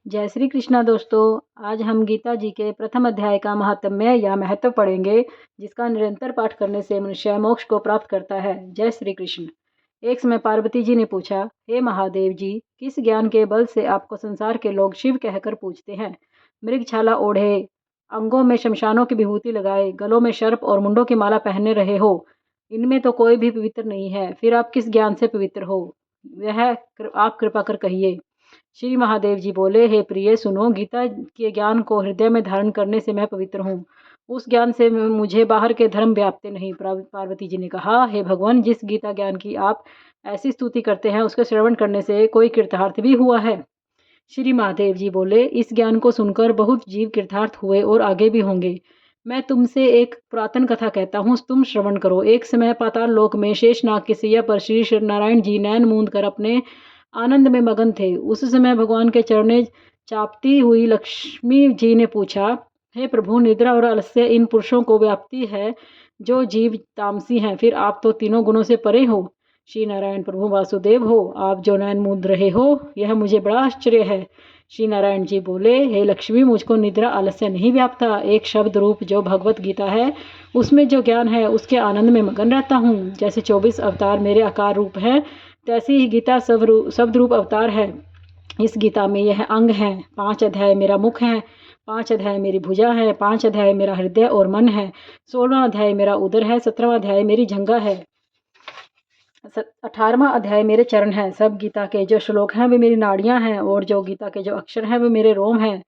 जय श्री कृष्णा दोस्तों। आज हम गीता जी के प्रथम अध्याय का महात्म्य या महत्व पढ़ेंगे, जिसका निरंतर पाठ करने से मनुष्य मोक्ष को प्राप्त करता है। जय श्री कृष्ण। एक समय पार्वती जी ने पूछा, हे महादेव जी, किस ज्ञान के बल से आपको संसार के लोग शिव कहकर पूछते हैं? मृगछाला ओढ़े, अंगों में शमशानों की विभूति लगाए, गलों में सर्प और मुंडों की माला पहने रहे हो, इनमें तो कोई भी पवित्र नहीं है। फिर आप किस ज्ञान से पवित्र हो, वह आप कृपा कर कहिए। श्री महादेव जी बोले, हे प्रिय सुनो, गीता के ज्ञान को हृदय में धारण करने से मैं पवित्र हूँ। उस ज्ञान से मुझे बाहर के धर्म व्यापते नहीं। पार्वती जी ने कहा, हे भगवान, जिस गीता ज्ञान की आप ऐसी स्तुति करते हैं, उसके श्रवण करने से कोई कृतार्थ भी हुआ है? श्री महादेव जी बोले, इस ज्ञान को सुनकर बहुत जीव कृतार्थ हुए और आगे भी होंगे। मैं तुमसे एक पुरातन कथा कहता हूँ, तुम श्रवण करो। एक समय पाताल लोक में शेषनाग की सैया पर श्री नारायण जी नैन मूंद कर अपने आनंद में मगन थे। उस समय भगवान के चरणे चापती हुई लक्ष्मी जी ने पूछा, हे प्रभु, निद्रा और आलस्य इन पुरुषों को व्याप्ति है जो जीव तामसी हैं, फिर आप तो तीनों गुणों से परे हो। श्री नारायण प्रभु वासुदेव हो, आप जो नैन मूंद रहे हो, यह मुझे बड़ा आश्चर्य है। श्री नारायण जी बोले, हे लक्ष्मी, मुझको निद्रा आलस्य नहीं व्यापता। एक शब्द रूप जो भगवत गीता है, उसमें जो ज्ञान है, उसके आनंद में मगन रहता हूँ। जैसे 24 अवतार मेरे आकार रूप है, तैसी ही गीता शब्द रूप अवतार है। इस गीता में यह अंग हैं। 5 अध्याय मेरा मुख है, 5 अध्याय मेरी भुजा है, 5 अध्याय मेरा हृदय और मन है, 16वां अध्याय मेरा उदर है, 17वां अध्याय मेरी जंघा है, 18वां अध्याय मेरे चरण हैं। सब गीता के जो श्लोक हैं वे मेरी नाड़ियां हैं, और जो गीता के जो अक्षर हैं वे मेरे रोम हैं।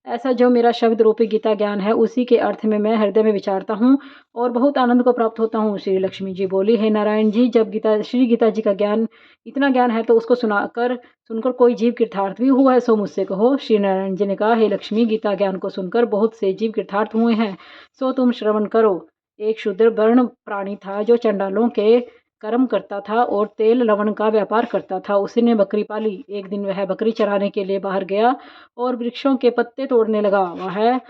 ऐसा जो मेरा शब्द रूपी गीता ज्ञान है, उसी के अर्थ में मैं हृदय में विचारता हूँ और बहुत आनंद को प्राप्त होता हूँ। श्री लक्ष्मी जी बोली, हे नारायण जी, जब श्री गीता जी का ज्ञान इतना ज्ञान है, तो उसको सुनकर कोई जीव कृतार्थ भी हुआ है, सो मुझसे कहो। श्री नारायण जी ने कहा, हे लक्ष्मी, गीता ज्ञान को सुनकर बहुत से जीव कृतार्थ हुए हैं, सो तुम श्रवण करो। एक शूद्र वर्ण प्राणी था जो चंडालों के कर्म करता था और तेल लवण का व्यापार करता था। उसने बकरी पाली। एक दिन वह बकरी चराने के लिए बाहर गया और वृक्षों के पत्ते तोड़ने लगा। वह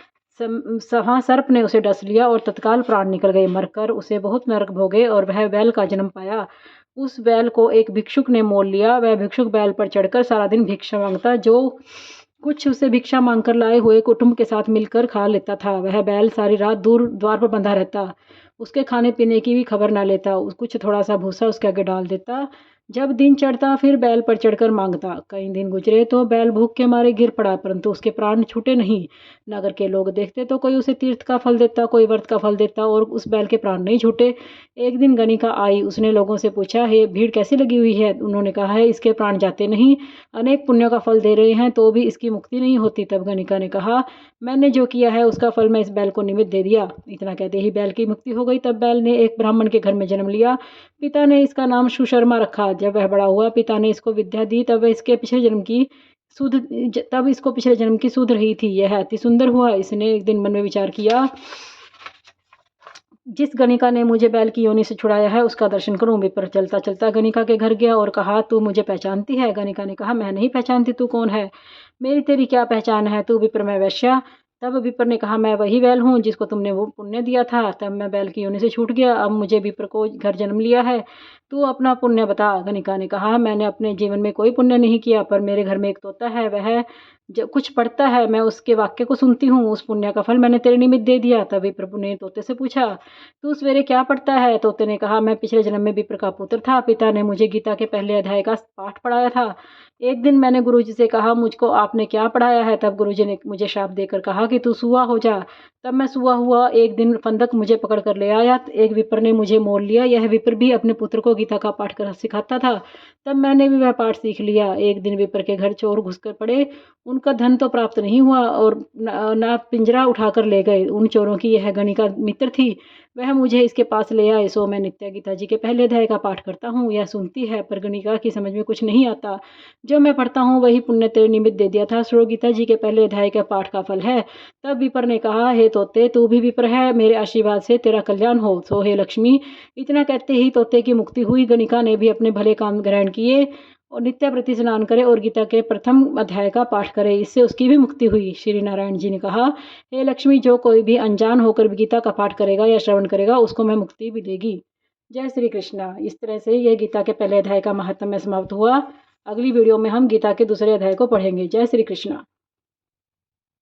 सर्प ने उसे डस लिया और तत्काल प्राण निकल गए। मरकर उसे बहुत नरक भोगे और वह बैल का जन्म पाया। उस बैल को एक भिक्षुक ने मोल लिया। वह भिक्षुक बैल पर चढ़कर सारा दिन भिक्षा मांगता, जो कुछ उसे भिक्षा मांगकर लाए हुए कुटुंब के साथ मिलकर खा लेता था। वह बैल सारी रात दूर द्वार पर बंधा रहता, उसके खाने पीने की भी खबर ना लेता। कुछ थोड़ा सा भूसा उसके आगे डाल देता। जब दिन चढ़ता फिर बैल पर चढ़कर मांगता। कई दिन गुजरे तो बैल भूख के मारे गिर पड़ा, परंतु उसके प्राण छूटे नहीं। नगर के लोग देखते तो कोई उसे तीर्थ का फल देता, कोई व्रत का फल देता, और उस बैल के प्राण नहीं छूटे। एक दिन गणिका आई। उसने लोगों से पूछा, हे, भीड़ कैसी लगी हुई है? उन्होंने कहा है, इसके प्राण जाते नहीं, अनेक पुण्यों का फल दे रहे हैं, तो भी इसकी मुक्ति नहीं होती। तब गणिका ने कहा, मैंने जो किया है उसका फल मैं इस बैल को निमित्त दे दिया। इतना कहते ही बैल की मुक्ति हो गई। तब बैल ने एक ब्राह्मण के घर में जन्म लिया। पिता ने इसका नाम सुशर्मा रखा। जब वह बड़ा हुआ, पिता ने इसको विद्या दी। तब इसको पिछले जन्म की सुध रही थी। यह अति सुंदर हुआ। इसने एक दिन मन में विचार किया, जिस गणिका ने मुझे बैल की योनि से छुड़ाया है, उसका दर्शन करूं। विप्र चलता चलता गणिका के घर गया और कहा, तू मुझे पहचानती है? गणिका ने कहा, मैं नहीं पहचानती, तू कौन है? मेरी तेरी क्या पहचान है? तू विप्र, मैं वैश्या। तब विप्र ने कहा, मैं वही बैल हूँ जिसको तुमने वो पुण्य दिया था। तब मैं बैल की योनि से छूट गया। अब मुझे विप्र को घर जन्म लिया है। तू अपना पुण्य बता। गणिका ने कहा, मैंने अपने जीवन में कोई पुण्य नहीं किया, पर मेरे घर में एक तोता है, वह जब कुछ पढ़ता है, मैं उसके वाक्य को सुनती हूँ। उस पुण्य का फल मैंने तेरे निमित्त दे दिया। तब विप्र ने तोते से पूछा, तू सवेरे क्या पढ़ता है? तोते ने कहा, मैं पिछले जन्म में विप्र का पुत्र था। पिता ने मुझे गीता के पहले अध्याय का पाठ पढ़ाया था। एक दिन मैंने गुरुजी से कहा, मुझको आपने क्या पढ़ाया है? तब गुरुजी ने मुझे शाप देकर कहा कि तू सूआ हो जा। तब मैं सूआ हुआ। एक दिन फंदक मुझे पकड़ कर ले आया। एक विप्र ने मुझे मोल लिया। यह विप्र भी अपने पुत्र को गीता का पाठ कर सिखाता था। तब मैंने भी वह पाठ सीख लिया। एक दिन विप्र के घर चोर घुसकर पड़े। उनका धन तो प्राप्त नहीं हुआ और ना पिंजरा उठाकर ले गए। उन चोरों की यह गणिका मित्र थी। वह मुझे इसके पास ले आए। सो मैं नित्य गीता जी के पहले अध्याय का पाठ करता हूँ। यह सुनती है, पर गणिका की समझ में कुछ नहीं आता। जो मैं पढ़ता हूँ वही पुण्य तेरे निमित्त दे दिया था। सो गीता जी के पहले अध्याय का पाठ का फल है। तब विप्र ने कहा, हे तोते, तू भी विप्र है, मेरे आशीर्वाद से तेरा कल्याण हो। सो हे लक्ष्मी। इतना कहते ही तोते की मुक्ति हुई। गणिका ने भी अपने भले काम ग्रहण किए और नित्य प्रति स्नान करे और गीता के प्रथम अध्याय का पाठ करे, इससे उसकी भी मुक्ति हुई। श्री नारायण जी ने कहा, हे लक्ष्मी, जो कोई भी अनजान होकर गीता का पाठ करेगा या श्रवण करेगा, उसको मैं मुक्ति भी देगी। जय श्री कृष्णा। इस तरह से यह गीता के पहले अध्याय का महात्म्य समाप्त हुआ। अगली वीडियो में हम गीता के दूसरे अध्याय को पढ़ेंगे। जय श्री कृष्णा।